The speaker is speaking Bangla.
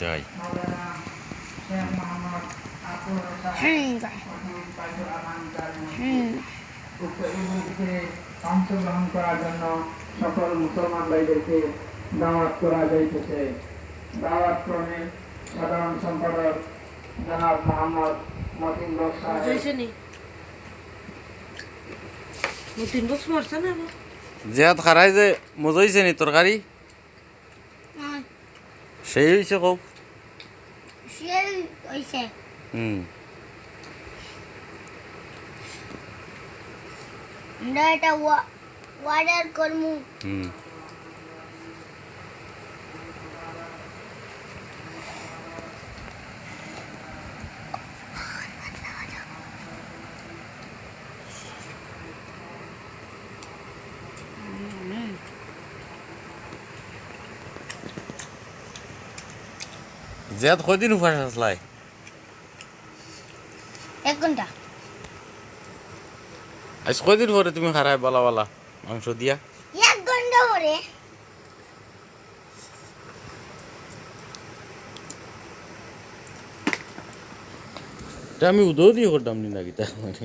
যাই অংশগ্রহণ করার জন্য সকল মুসলমান ভাইদেরকে দাওয়াত করা যাইতেছে। দাওয়াত ক্রমে সাধারণ সম্পাদক জনাব মোহাম্মদ মতিন বক্স জিয়াদ খারাই যে মজা নি তরকারি সেই হয়েছে খুব এটা অর্ডার করমু জিয়াদ কয়দিন উপাস আসলাই 1 ঘন্টা আজ কয়দিন পরে তুমি খারাই বালা বালা মাংস দিয়া 1 ঘন্টা পরে আমি উদয় দিয়ে করতাম নি নাকি তা মানে